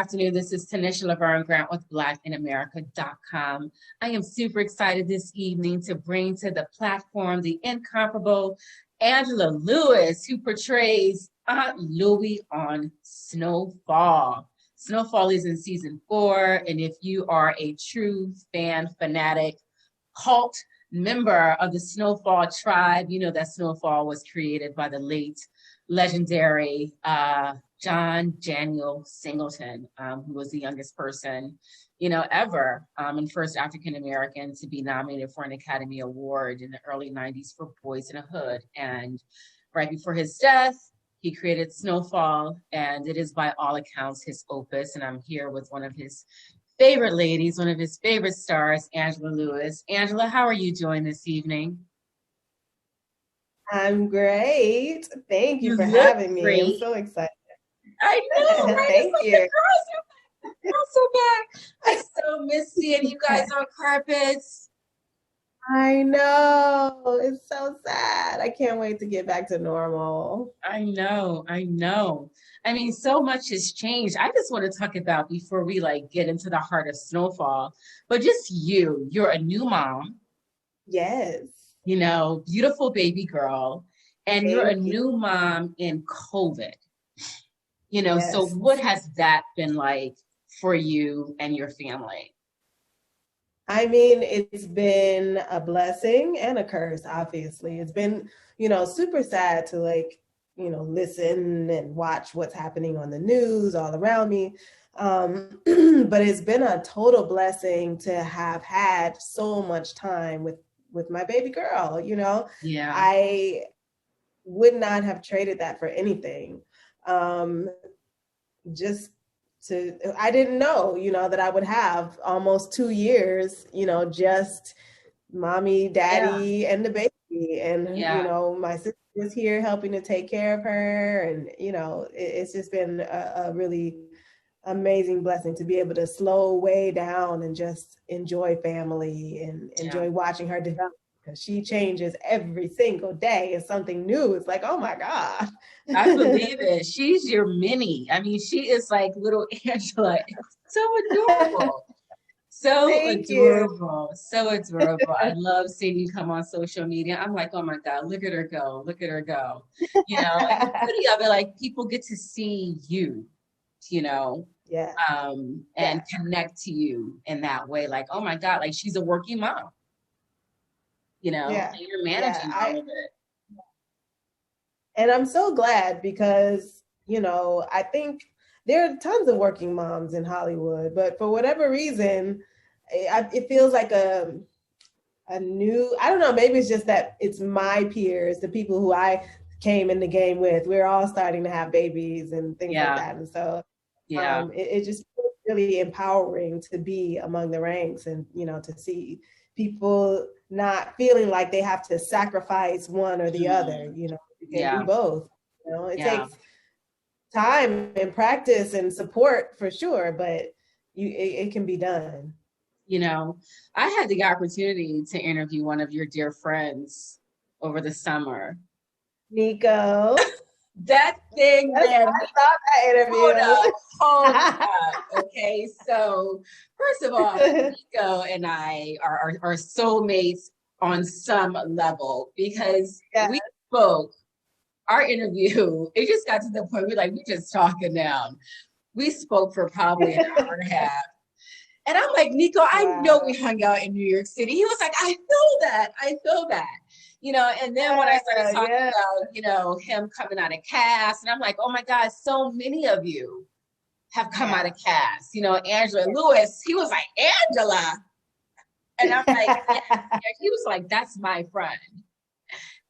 afternoon. This is Tanisha Laverne Grant with BlackInAmerica.com. I am super excited this evening to bring to the platform the incomparable Angela Lewis, who portrays Aunt Louie on Snowfall. Snowfall is in season 4, and if you are a true fan, fanatic, cult member of the Snowfall tribe, you know that Snowfall was created by the late legendary John Daniel Singleton, who was the youngest person, ever, and first African-American to be nominated for an Academy Award in the early 90s for Boys in the Hood. And right before his death, he created Snowfall, and it is by all accounts his opus. And I'm here with one of his favorite ladies, one of his favorite stars, Angela Lewis. Angela, how are you doing this evening? I'm great. Thank you for having me. I'm so excited. I know, right? Thank you. Girls are back. I so miss seeing you guys on carpets. I know. It's so sad. I can't wait to get back to normal. I know. I mean, so much has changed. I just want to talk about, before we get into the heart of Snowfall, but just you're a new mom. Yes. Beautiful baby girl. And you're a new mom in COVID. Yes. So what has that been like for you and your family? I mean, it's been a blessing and a curse, obviously. It's been, super sad to listen and watch what's happening on the news all around me. But it's been a total blessing to have had so much time with my baby girl, Yeah. I would not have traded that for anything. I didn't know, that I would have almost 2 years, just mommy, daddy, and the baby. And, my sister was here helping to take care of her. And, it's just been a really amazing blessing to be able to slow way down and just enjoy family and enjoy watching her develop, because she changes every single day. It's something new. It's like, oh my God. I believe it. She's your mini. I mean, she is like little Angela. So adorable. So adorable. So adorable. I love seeing you come on social media. I'm like, oh my God, look at her go. Look at her go. And the beauty of it, people get to see you, and connect to you in that way. Like, oh my God, she's a working mom. And you're managing all of it. And I'm so glad because, I think there are tons of working moms in Hollywood, but for whatever reason, it feels like a new, I don't know, maybe it's just that it's my peers, the people who I came in the game with, we're all starting to have babies and things like that. And so it just feels really empowering to be among the ranks and, to see people not feeling like they have to sacrifice one or the other, you can do both. It takes time and practice and support for sure, but it can be done. I had the opportunity to interview one of your dear friends over the summer. Nico. That thing, man. I saw that interview. Hold up. Okay, so first of all, Nico and I are soulmates on some level, because we spoke. Our interview, it just got to the point we're just talking now. We spoke for probably an hour and a half. And I'm like, Nico, I know we hung out in New York City. He was like, I feel that. And then when I started talking about, him coming out of cast, and I'm like, oh my God, so many of you have come out of cast. Angela Lewis, he was like, Angela. And I'm like, he was like, that's my friend.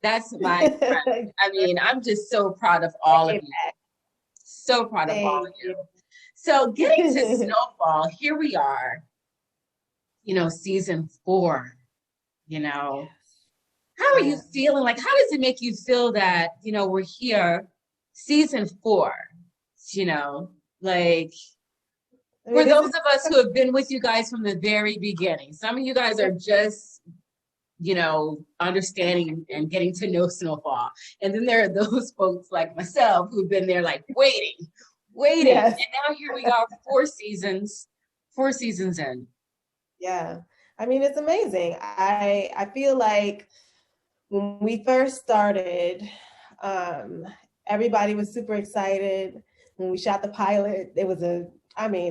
That's my friend. I mean, I'm just so proud of all of you. So proud of all of you. So getting to Snowfall, here we are, season 4, How are you feeling? How does it make you feel that, we're here, season 4, for those of us who have been with you guys from the very beginning, some of you guys are just, understanding and getting to know Snowfall. And then there are those folks like myself who've been there waiting. waiting. Yes. And now here we go, 4 seasons in. Yeah. I mean, it's amazing. I feel like when we first started, um, everybody was super excited. When we shot the pilot, it was an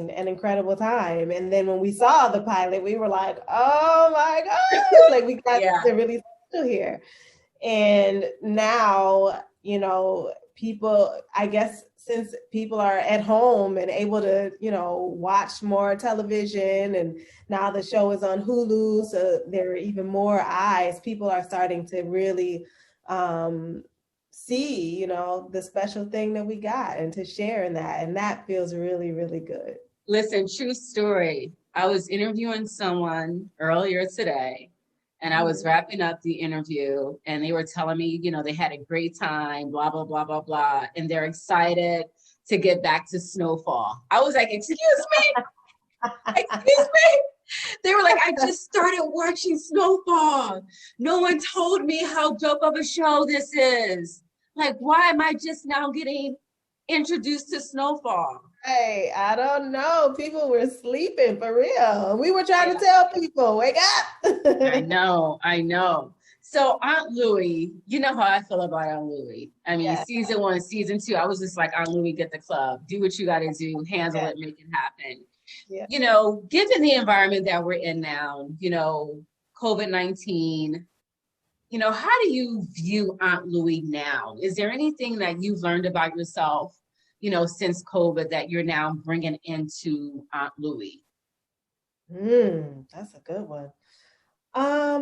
incredible time. And then when we saw the pilot, we were like, oh my God, like we got Yeah. something really special here. And now, people, I guess, since people are at home and able to, watch more television, and now the show is on Hulu, so there are even more eyes. People are starting to really see, the special thing that we got and to share in that. And that feels really, really good. Listen, true story. I was interviewing someone earlier today, and I was wrapping up the interview, and they were telling me, they had a great time, blah, blah, blah, blah, blah. And they're excited to get back to Snowfall. I was like, excuse me? Excuse me? They were like, I just started watching Snowfall. No one told me how dope of a show this is. Like, why am I just now getting introduced to Snowfall? Hey, I don't know. People were sleeping for real. We were trying to tell people, wake up. I know. So Aunt Louie, you know how I feel about Aunt Louie. I mean, Season 1, Season 2, I was just like, Aunt Louie, get the club. Do what you got to do. Handle it, make it happen. Yeah. Given the environment that we're in now, COVID-19, how do you view Aunt Louie now? Is there anything that you've learned about yourself, since COVID that you're now bringing into Aunt Louie? That's a good one. I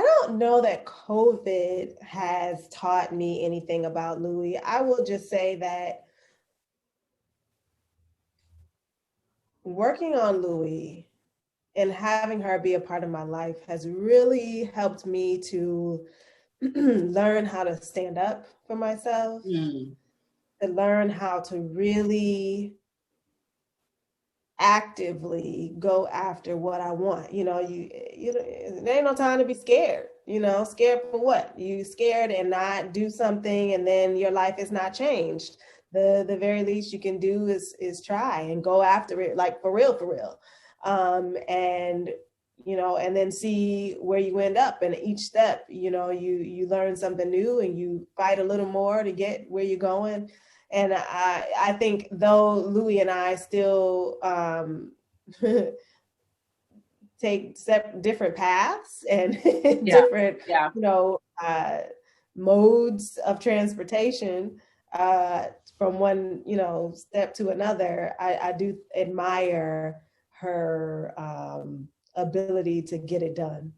don't know that COVID has taught me anything about Louie. I will just say that working on Louie and having her be a part of my life has really helped me to learn how to stand up for myself, to learn how to really actively go after what I want. There ain't no time to be scared. Scared for what? You scared and not do something, and then your life is not changed. The very least you can do is try and go after it, like for real. And then see where you end up. And each step, you learn something new and you fight a little more to get where you're going. And I think though Louie and I still take different paths and different, modes of transportation from one, step to another, I do admire her ability to get it done.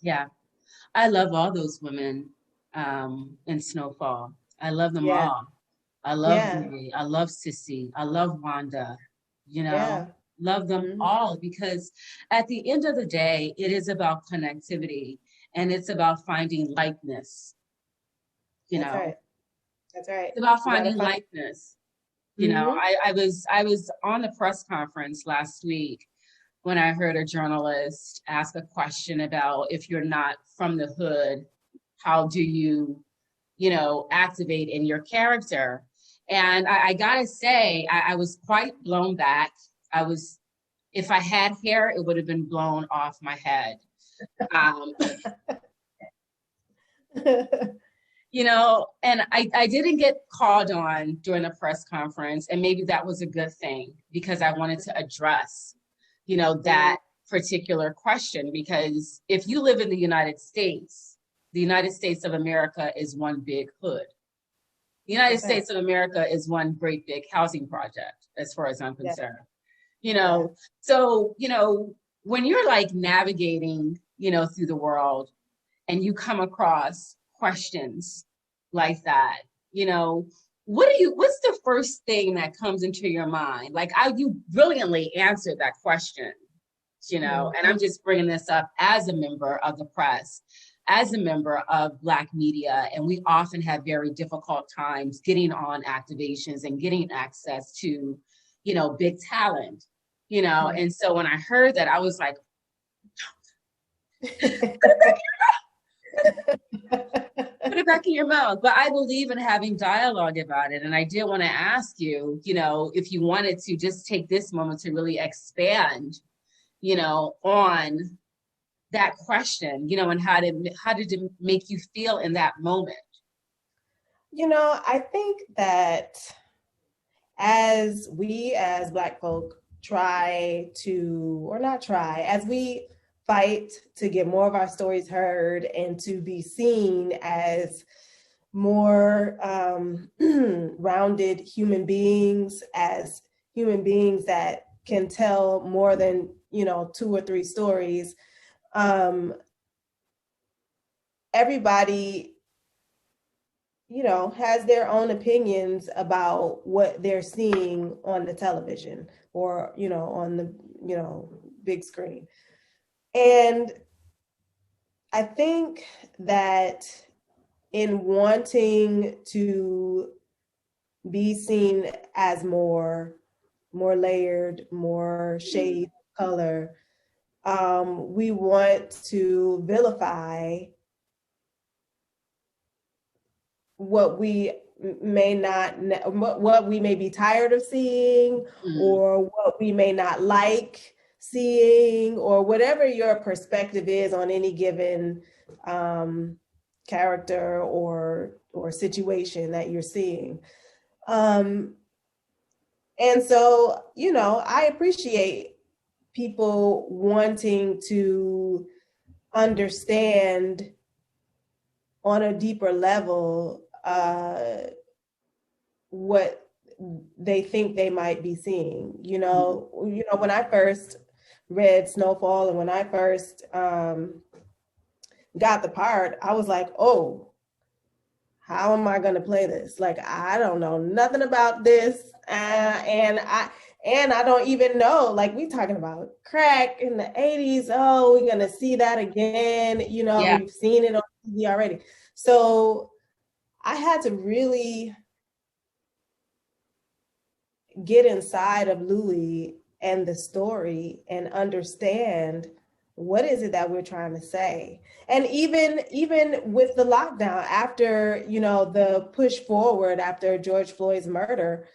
Yeah. I love all those women in Snowfall. I love them all. I love Louie. I love Sissy. I love Wanda. Love them all, because at the end of the day, it is about connectivity and it's about finding likeness. That's right. It's about finding likeness. I was on the press conference last week when I heard a journalist ask a question about, if you're not from the hood, how do you, activate in your character? And I gotta say, I was quite blown back. If I had hair, it would have been blown off my head. And I didn't get called on during the press conference, and maybe that was a good thing, because I wanted to address, that particular question. Because if you live in the United States of America is one big hood. The United States of America is one great big housing project, as far as I'm concerned. So, when you're like navigating, through the world, and you come across questions like that, what's the first thing that comes into your mind? Like, you brilliantly answered that question, and I'm just bringing this up as a member of the press, as a member of Black media, and we often have very difficult times getting on activations and getting access to, big talent, and so when I heard that, I was like, put it back in your mouth. But I believe in having dialogue about it. And I did want to ask you, if you wanted to just take this moment to really expand, on that question, and how did it make you feel in that moment? I think that as we as Black folk as we fight to get more of our stories heard and to be seen as more rounded human beings, as human beings that can tell more than, 2 or 3 stories. Everybody, has their own opinions about what they're seeing on the television or, on the, big screen. And I think that in wanting to be seen as more layered, more shade, color, we want to vilify what we may not, what we may be tired of seeing, or what we may not like seeing, or whatever your perspective is on any given character or situation that you're seeing. And so, I appreciate people wanting to understand on a deeper level what they think they might be seeing. When I first read Snowfall and when I first got the part, I was like, oh, how am I going to play this? Like, I don't know nothing about this. And I don't even know, like, we talking about crack in the 80s. Oh, we're going to see that again. We've seen it on TV already. So I had to really get inside of Louis and the story and understand what is it that we're trying to say. And even with the lockdown, after, the push forward after George Floyd's murder,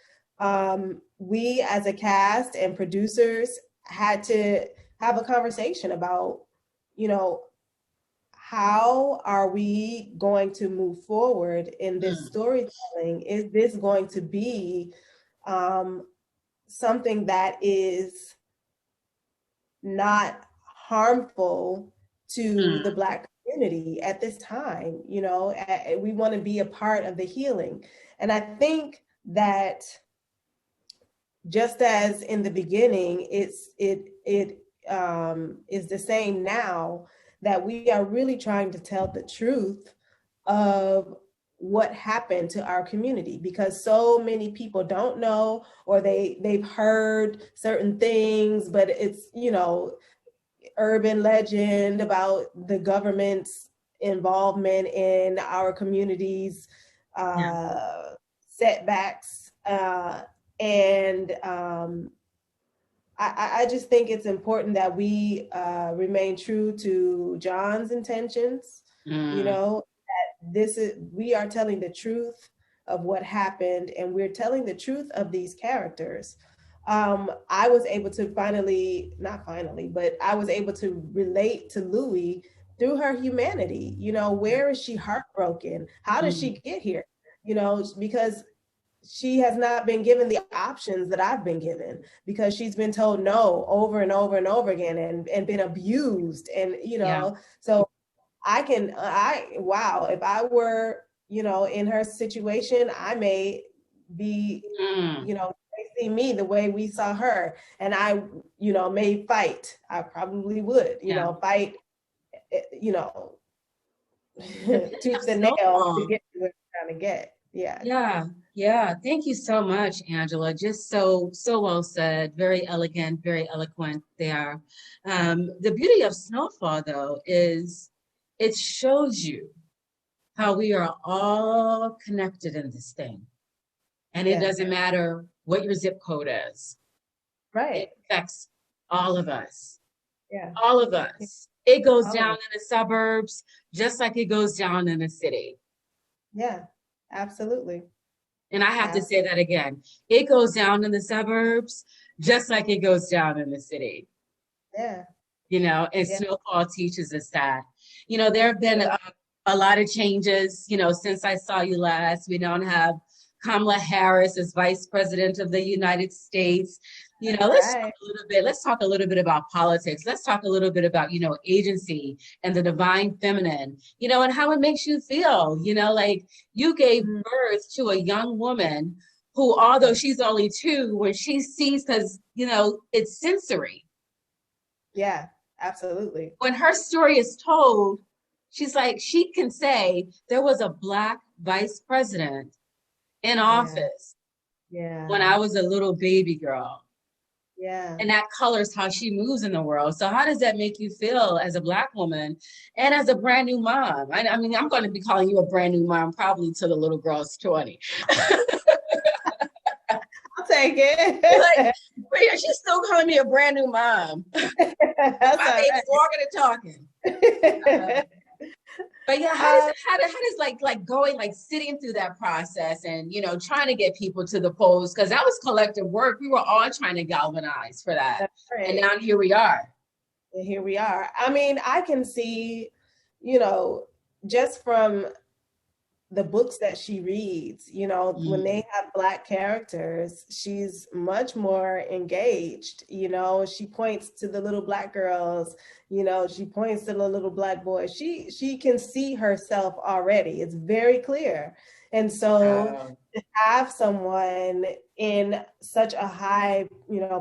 we as a cast and producers had to have a conversation about, how are we going to move forward in this storytelling? Is this going to be something that is not harmful to the Black community at this time? We want to be a part of the healing. And I think that just as in the beginning, it is the same now, that we are really trying to tell the truth of what happened to our community, because so many people don't know, or they've heard certain things, but it's, urban legend about the government's involvement in our community's setbacks. I just think it's important that we remain true to John's intentions, that we are telling the truth of what happened, and we're telling the truth of these characters. I was able to I was able to relate to Louis through her humanity. Where is she heartbroken? How does she get here? Because she has not been given the options that I've been given, because she's been told no over and over and over again, and been abused. And, so if I were, in her situation, I may be, they see me the way we saw her, and I, may fight. I probably would, fight, tooth and nail to get to what I'm trying to get. Yeah. Thank you so much, Angela. Just so well said. Very elegant, very eloquent there. The beauty of Snowfall, though, is it shows you how we are all connected in this thing. And it doesn't matter what your zip code is. Right. It affects all of us. Yeah. All of us. It goes down in the suburbs just like it goes down in the city. Yeah, absolutely. And I have to say Absolutely. that again. It goes down in the suburbs just like it goes down in the city. Yeah. And Yeah. Snowfall teaches us that. There have been a lot of changes, since I saw you last. We don't have Kamala Harris as Vice President of the United States. Right. Let's talk a little bit about politics. Let's talk a little bit about, agency and the divine feminine, and how it makes you feel, like you gave Mm, birth to a young woman who, although she's only 2, when she sees, because, it's sensory, yeah, absolutely. when her story is told, she's like, she can say there was a Black vice president in Yeah. office when Yeah. I was a little baby girl. Yeah. And that colors how she moves in the world. So, how does that make you feel as a Black woman and as a brand new mom? I mean, I'm going to be calling you a brand new mom probably till the little girl's 20. I'll take Like, it. but yeah, she's still calling me a brand new mom. That's My all baby's walking and talking. right. But yeah, um, how does like going, like sitting through that process and trying to get people to the polls, because that was collective work. We were all trying to galvanize for that. that's And right. now here we are. And here we are. I mean, I can see, you know, just from the books that she reads, when Mm. they have Black characters, she's much more engaged. She points to the little Black girls, she points to the little Black boys. She can see herself already. It's very clear. And so Wow. to have someone in such a high,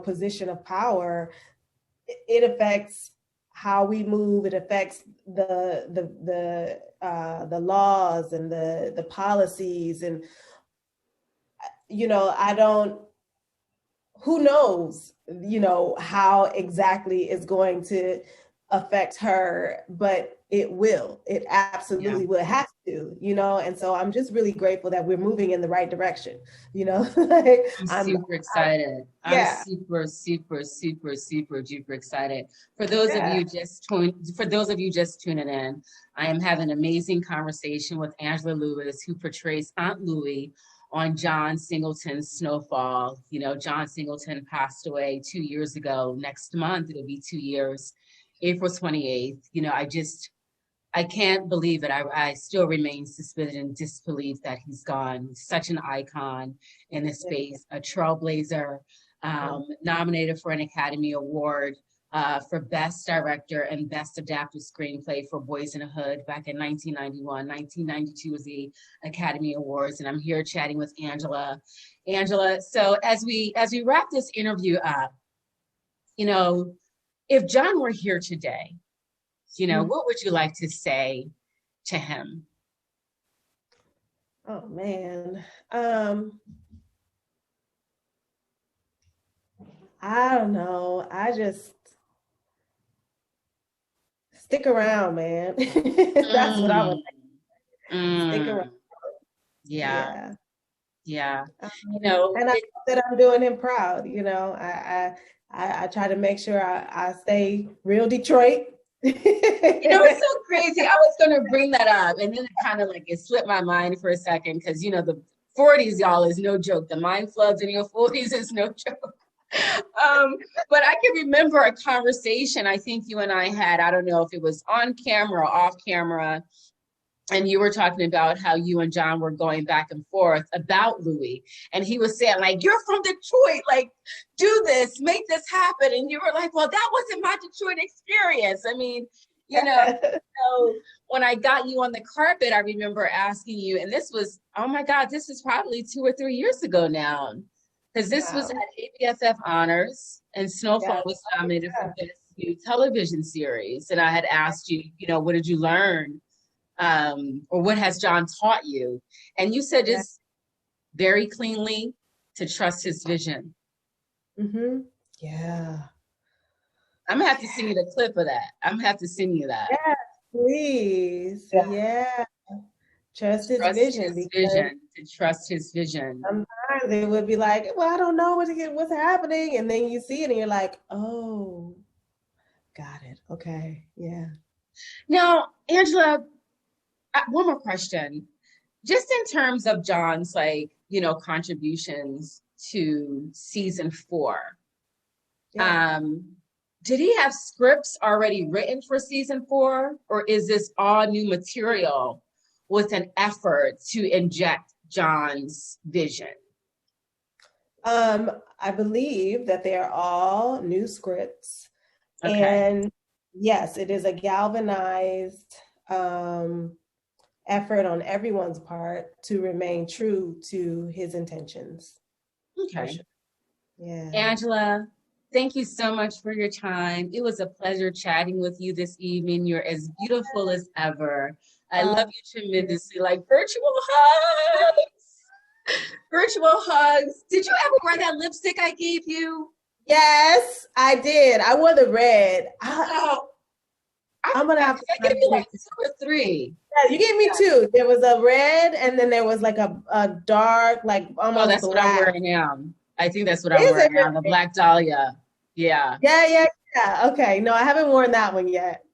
position of power, it affects how we move. It affects the laws and the policies, and I don't. Who knows? How exactly it's going to affect her, but it will. It Yeah. absolutely will. It has to. And so I'm just really grateful that we're moving in the right direction. Like, I'm I'm. super excited. I'm Yeah. super, super, super, super duper excited. Yeah. For those of you just tuning in, I am having an amazing conversation with Angela Lewis, who portrays Aunt Louie on John Singleton's Snowfall. John Singleton passed away 2 years ago. Next month, it'll be 2 years, April 28th. I can't believe it. I still remain suspended in disbelief that he's gone. Such an icon in this space, a trailblazer, nominated for an Academy Award for Best Director and Best Adapted Screenplay for Boys in the Hood back in 1991. 1992 was the Academy Awards, and I'm here chatting with Angela. Angela, so as we wrap this interview up, if John were here today, what would you like to say to him? Oh man. I don't know. I just stick around, man. That's what I would Mm, stick around. mm, yeah, Yeah. yeah. And I hope that I'm doing him proud. I try to make sure I stay real Detroit. It's so crazy. I was going to bring that up, and then it kind of like it slipped my mind for a second because the 40s, y'all, is no joke. The mind floods in your 40s is no joke. But I can remember a conversation I think you and I had. I don't know if it was on camera or off camera, and you were talking about how you and John were going back and forth about Louis. And he was saying, like, you're from Detroit, like, do this, make this happen. And you were like, well, that wasn't my Detroit experience. I mean, so when I got you on the carpet, I remember asking you, and this was, oh my God, this is probably 2 or 3 years ago now. Because this was Wow. at ABFF Honors, and Snowfall Yeah. was nominated for Best New Television Series. And I had asked you, what did you learn? Or what has John taught you? And you said Yeah. just very cleanly to trust his vision. Mm-hmm. Yeah. I'm gonna have to send you the clip of that. I'm gonna have to send you that. Yeah, please. Yeah. Yeah. Trust his Trust vision, his because vision, to trust his vision. sometimes it would be like, well, I don't know what's happening. And then you see it and you're like, oh, got it. Okay. Yeah. Now, Angela, one more question. just in terms of John's, like, contributions to season 4, Yeah. did he have scripts already written for season 4, or is this all new material with an effort to inject John's vision? I believe that they are all new scripts. Okay. And yes, it is a galvanized effort on everyone's part to remain true to his intentions. Okay. Sure. Yeah. Angela, thank you so much for your time. It was a pleasure chatting with you this evening. You're as beautiful as ever. I love you tremendously. Like virtual hugs. Virtual hugs. Did you ever wear that lipstick I gave you? Yes, I did. I wore the red. I'm gonna have to. I gave you like 2 or 3. Yeah, you gave me 2. There was a red, and then there was like a dark, like almost. Oh, that's black. what I'm wearing now. I think that's what I'm wearing now. The Black Dahlia. Yeah. Yeah. Okay. No, I haven't worn that one yet.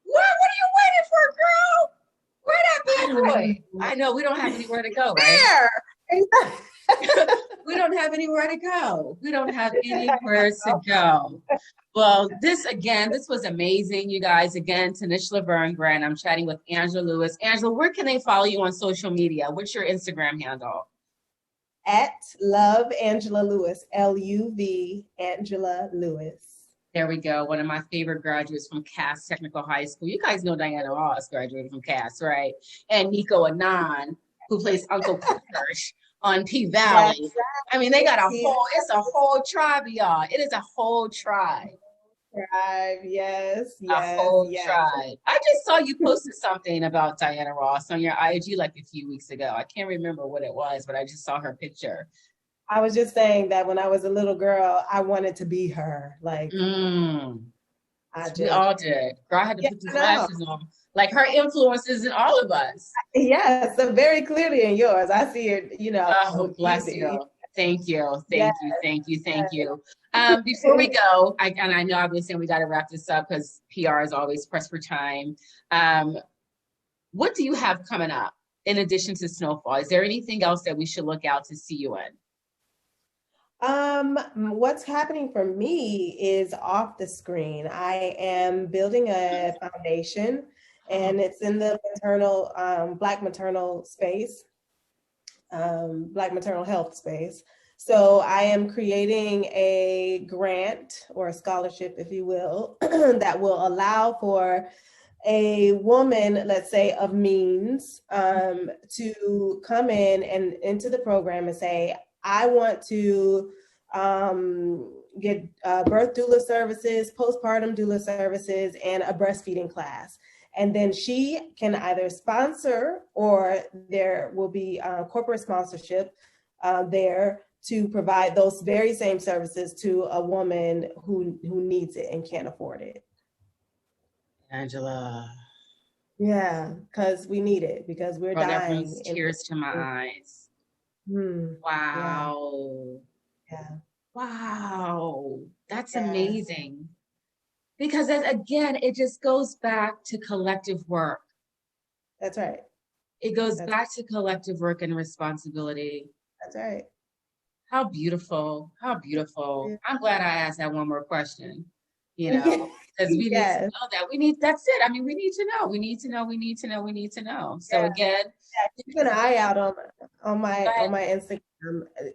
What are you waiting for, girl? Where that bad boy? I know we don't have anywhere to go, right? We don't have anywhere to go. We don't have anywhere to go. Well, this was amazing, you guys. Again, Tanish Laverne Grant. I'm chatting with Angela Lewis. Angela, where can they follow you on social media? What's your Instagram handle? At Love Angela Lewis, LUV Angela Lewis. There we go. One of my favorite graduates from Cass Technical High School. You guys know Diana Ross graduated from Cass, right? And Nico Anand, who plays Uncle Kirsch on P-Valley. Yes. I mean, they got it's a whole tribe, y'all. It is a whole tribe. Yes. A whole tribe. I just saw you posted something about Diana Ross on your IG like a few weeks ago. I can't remember what it was, but I just saw her picture. I was just saying that when I was a little girl, I wanted to be her. Like, we all did. Girl, I had to put these glasses on. Like her influences in all of us. Yes, so very clearly in yours. I see it, Oh, bless you. Thank you. Before we go, I know obviously we got to wrap this up because PR is always pressed for time. What do you have coming up in addition to Snowfall? Is there anything else that we should look out to see you in? What's happening for me is off the screen. I am building a foundation, and it's in the Black maternal space, Black maternal health space. So I am creating a grant or a scholarship, if you will, that will allow for a woman, let's say, of means, to come in and into the program and say, I want to get birth doula services, postpartum doula services, and a breastfeeding class. And then she can either sponsor, or there will be corporate sponsorship there to provide those very same services to a woman who needs it and can't afford it. Angela. Yeah, because we need it, because we're dying. That brings tears to my eyes. Wow. Yeah. Wow. That's amazing. Because again, it just goes back to collective work. That's right. It goes back to collective work and responsibility. That's right. How beautiful. How beautiful. Yeah. I'm glad I asked that one more question. Because we need to know that. That's it. I mean, we need to know. We need to know. So again, keep an eye out on my Instagram.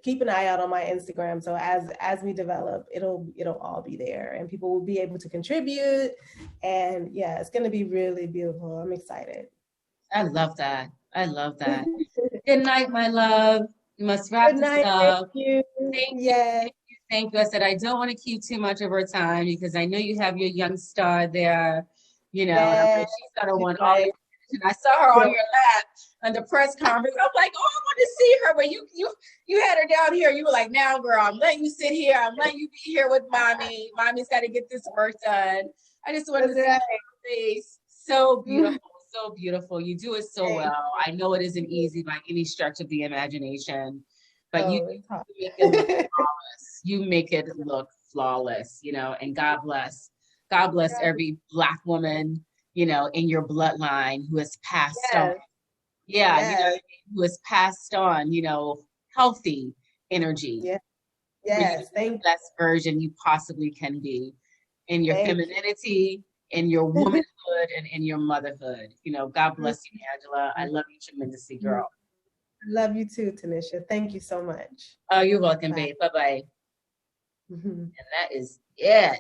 Keep an eye out on my Instagram. So as we develop, it'll all be there, and people will be able to contribute. And it's going to be really beautiful. I'm excited. I love that. Good night, my love. We must wrap this up. Thank you. Thank you. I said I don't want to keep too much of her time because I know you have your young star there, and I'm like, she's gonna want all the attention. I saw her on your lap on the press conference. I'm like, oh, I want to see her, but you had her down here. You were like, now, girl, I'm letting you sit here. I'm letting you be here with mommy. Mommy's got to get this work done. I just wanted to see her face. So beautiful. So beautiful. You do it so well. I know it isn't easy by any stretch of the imagination, but you make it look flawless. You make it look flawless, and God bless every Black woman, in your bloodline who has passed on Yeah, you know what I Yes. mean? Who has passed on, you know, healthy energy Yeah. for you to Yes. be the best version you possibly can be in your Thank femininity, in your you. womanhood, and in your motherhood. You know, God bless you, Angela. I love you tremendously, girl. Love you too, Tanisha. Thank you so much. Oh, you're welcome, Bye. babe. Bye bye. And that is it.